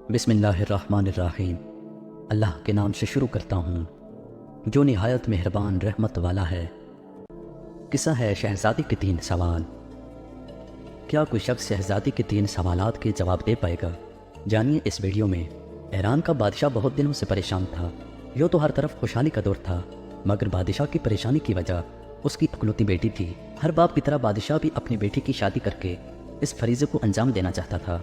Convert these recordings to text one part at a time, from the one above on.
بسم اللہ الرحمن الرحیم۔ اللہ کے نام سے شروع کرتا ہوں جو نہایت مہربان رحمت والا ہے۔ قصہ ہے شہزادی کے 3 سوال۔ کیا کوئی شخص شہزادی کے 3 سوالات کے جواب دے پائے گا؟ جانیے اس ویڈیو میں۔ ایران کا بادشاہ بہت دنوں سے پریشان تھا۔ یوں تو ہر طرف خوشحالی کا دور تھا، مگر بادشاہ کی پریشانی کی وجہ اس کی اکلوتی بیٹی تھی۔ ہر باپ کی طرح بادشاہ بھی اپنی بیٹی کی شادی کر کے اس فریضے کو انجام دینا چاہتا تھا،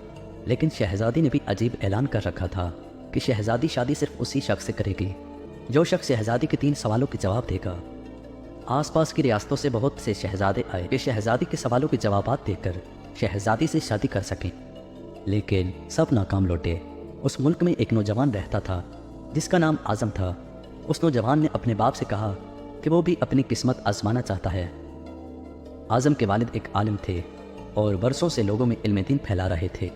لیکن شہزادی نے بھی عجیب اعلان کر رکھا تھا کہ شہزادی شادی صرف اسی شخص سے کرے گی جو شخص شہزادی کے 3 سوالوں کے جواب دے گا۔ آس پاس کی ریاستوں سے بہت سے شہزادے آئے کہ شہزادی کے سوالوں کے جوابات دے کر شہزادی سے شادی کر سکیں، لیکن سب ناکام لوٹے۔ اس ملک میں ایک نوجوان رہتا تھا جس کا نام اعظم تھا۔ اس نوجوان نے اپنے باپ سے کہا کہ وہ بھی اپنی قسمت آزمانا چاہتا ہے۔ اعظم کے والد ایک عالم تھے اور برسوں سے لوگوں میں علم دین پھیلا رہے تھے۔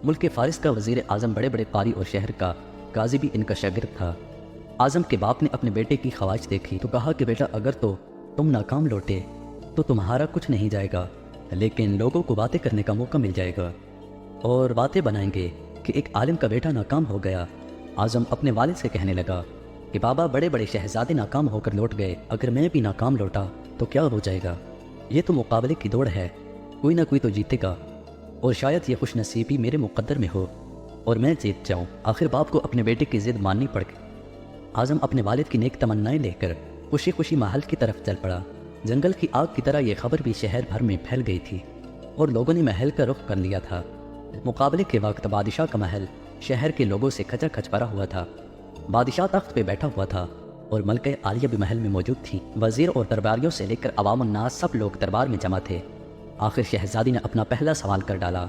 ملک فارس کا وزیر اعظم بڑے بڑے قاری اور شہر کا قاضی بھی ان کا شاگرد تھا۔ اعظم کے باپ نے اپنے بیٹے کی خواہش دیکھی تو کہا کہ بیٹا، اگر تو تم ناکام لوٹے تو تمہارا کچھ نہیں جائے گا، لیکن لوگوں کو باتیں کرنے کا موقع مل جائے گا اور باتیں بنائیں گے کہ ایک عالم کا بیٹا ناکام ہو گیا۔ اعظم اپنے والد سے کہنے لگا کہ بابا، بڑے بڑے شہزادے ناکام ہو کر لوٹ گئے، اگر میں بھی ناکام لوٹا تو کیا ہو جائے گا؟ یہ تو مقابلے کی دوڑ ہے، کوئی نہ کوئی تو جیتے گا، اور شاید یہ خوش نصیبی میرے مقدر میں ہو اور میں جیت جاؤں۔ آخر باپ کو اپنے بیٹے کی ضد ماننی پڑ گئی۔ اعظم اپنے والد کی نیک تمنائیں لے کر خوشی خوشی محل کی طرف چل پڑا۔ جنگل کی آگ کی طرح یہ خبر بھی شہر بھر میں پھیل گئی تھی اور لوگوں نے محل کا رخ کر لیا تھا۔ مقابلے کے وقت بادشاہ کا محل شہر کے لوگوں سے کھچا کھچ بھرا ہوا تھا۔ بادشاہ تخت پہ بیٹھا ہوا تھا اور ملکہ عالیہ بھی محل میں موجود تھی۔ وزیر اور درباریوں سے لے کر عوام الناس سب لوگ دربار میں جمع تھے۔ آخر شہزادی نے اپنا پہلا سوال کر ڈالا۔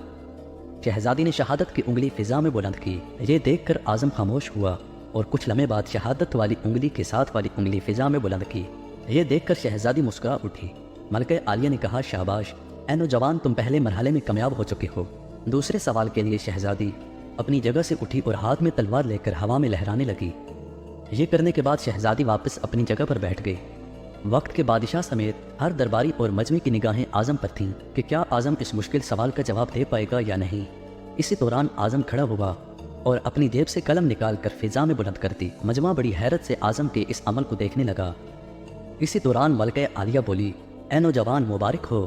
شہزادی نے شہادت کی انگلی فضا میں بلند کی۔ یہ دیکھ کر اعظم خاموش ہوا اور کچھ لمحے بعد شہادت والی انگلی کے ساتھ والی انگلی فضا میں بلند کی۔ یہ دیکھ کر شہزادی مسکرا اٹھی۔ ملکہ عالیہ نے کہا، شاباش اے نوجوان، تم پہلے مرحلے میں کامیاب ہو چکے ہو۔ دوسرے سوال کے لیے شہزادی اپنی جگہ سے اٹھی اور ہاتھ میں تلوار لے کر ہوا میں لہرانے لگی۔ یہ کرنے کے بعد شہزادی واپس اپنی جگہ پر بیٹھ گئی۔ وقت کے بادشاہ سمیت ہر درباری اور مجمع کی نگاہیں اعظم پر تھیں کہ کیا اعظم اس مشکل سوال کا جواب دے پائے گا یا نہیں۔ اسی دوران اعظم کھڑا ہوا اور اپنی جیب سے قلم نکال کر فضا میں بلند کر دی۔ مجمع بڑی حیرت سے اعظم کے اس عمل کو دیکھنے لگا۔ اسی دوران ملکہ عالیہ بولی، اے نوجوان، مبارک ہو،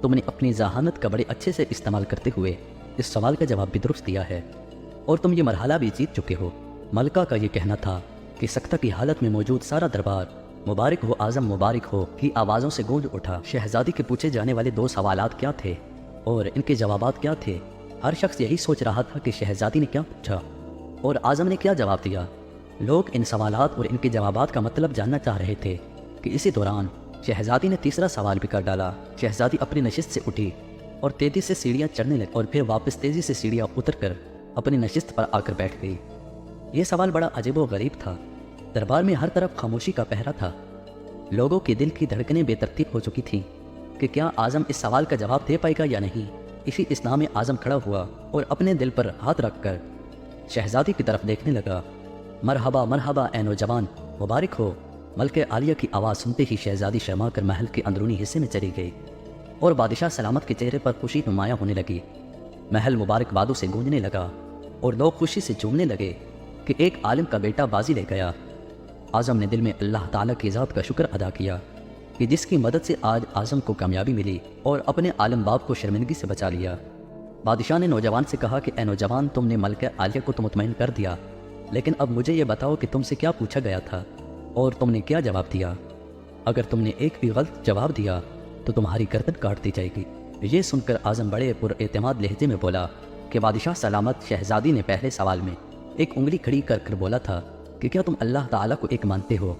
تم نے اپنی ذہانت کا بڑے اچھے سے استعمال کرتے ہوئے اس سوال کا جواب بھی درست دیا ہے اور تم یہ مرحلہ بھی جیت چکے ہو۔ ملکہ کا یہ کہنا تھا کہ سکتہ کی حالت میں موجود سارا دربار مبارک ہو اعظم، مبارک ہو کی آوازوں سے گونج اٹھا۔ شہزادی کے پوچھے جانے والے 2 سوالات کیا تھے اور ان کے جوابات کیا تھے؟ ہر شخص یہی سوچ رہا تھا کہ شہزادی نے کیا پوچھا اور اعظم نے کیا جواب دیا۔ لوگ ان سوالات اور ان کے جوابات کا مطلب جاننا چاہ رہے تھے کہ اسی دوران شہزادی نے تیسرا سوال بھی کر ڈالا۔ شہزادی اپنی نشست سے اٹھی اور تیزی سے سیڑھیاں چڑھنے لگی اور پھر واپس تیزی سے سیڑھیاں اتر کر اپنی نشست پر آ کر بیٹھ گئی۔ یہ سوال بڑا عجیب و غریب تھا۔ دربار میں ہر طرف خاموشی کا پہرا تھا۔ لوگوں کے دل کی دھڑکنیں بے ترتیب ہو چکی تھیں کہ کیا اعظم اس سوال کا جواب دے پائے گا یا نہیں۔ اسی اثناء میں اعظم کھڑا ہوا اور اپنے دل پر ہاتھ رکھ کر شہزادی کی طرف دیکھنے لگا۔ مرحبا مرحبا اے نوجوان، مبارک ہو۔ ملکہ عالیہ کی آواز سنتے ہی شہزادی شرما کر محل کے اندرونی حصے میں چلی گئی اور بادشاہ سلامت کے چہرے پر خوشی نمایاں ہونے لگی۔ محل مبارک بادوں سے گونجنے لگا اور لوگ خوشی سے جھومنے لگے کہ ایک عالم کا بیٹا بازی لے گیا۔ اعظم نے دل میں اللہ تعالیٰ کی ذات کا شکر ادا کیا کہ جس کی مدد سے آج اعظم کو کامیابی ملی اور اپنے عالم باپ کو شرمندگی سے بچا لیا۔ بادشاہ نے نوجوان سے کہا کہ اے نوجوان، تم نے ملکہ عالیہ کو تو مطمئن کر دیا، لیکن اب مجھے یہ بتاؤ کہ تم سے کیا پوچھا گیا تھا اور تم نے کیا جواب دیا۔ اگر تم نے ایک بھی غلط جواب دیا تو تمہاری گردن کاٹ دی جائے گی۔ یہ سن کر اعظم بڑے پر اعتماد لہجے میں بولا کہ بادشاہ سلامت، شہزادی نے پہلے سوال میں ایک انگلی کھڑی کر کر بولا تھا کہ کیا تم اللہ تعالیٰ کو ایک مانتے ہو؟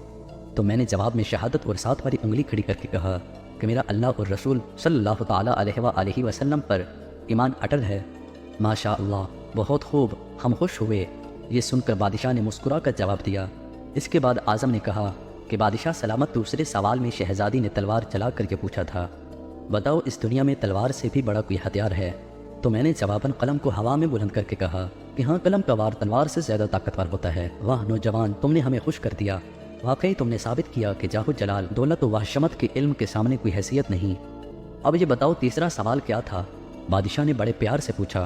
تو میں نے جواب میں شہادت اور ساتھ والی انگلی کھڑی کر کے کہا کہ میرا اللہ اور رسول صلی اللہ تعالیٰ علیہ وسلم پر ایمان اٹل ہے۔ ماشاء اللہ، بہت خوب، ہم خوش ہوئے۔ یہ سن کر بادشاہ نے مسکرا کر جواب دیا۔ اس کے بعد اعظم نے کہا کہ بادشاہ سلامت، دوسرے سوال میں شہزادی نے تلوار چلا کر کے پوچھا تھا، بتاؤ اس دنیا میں تلوار سے بھی بڑا کوئی ہتھیار ہے؟ تو میں نے جواباً قلم کو ہوا میں بلند کر کے کہا کہ ہاں، قلم کا وار تلوار سے زیادہ طاقتور ہوتا ہے۔ واہ نوجوان، تم نے ہمیں خوش کر دیا۔ واقعی تم نے ثابت کیا کہ جاہ و جلال، دولت و وحشمت کے علم کے سامنے کوئی حیثیت نہیں۔ اب یہ بتاؤ تیسرا سوال کیا تھا؟ بادشاہ نے بڑے پیار سے پوچھا۔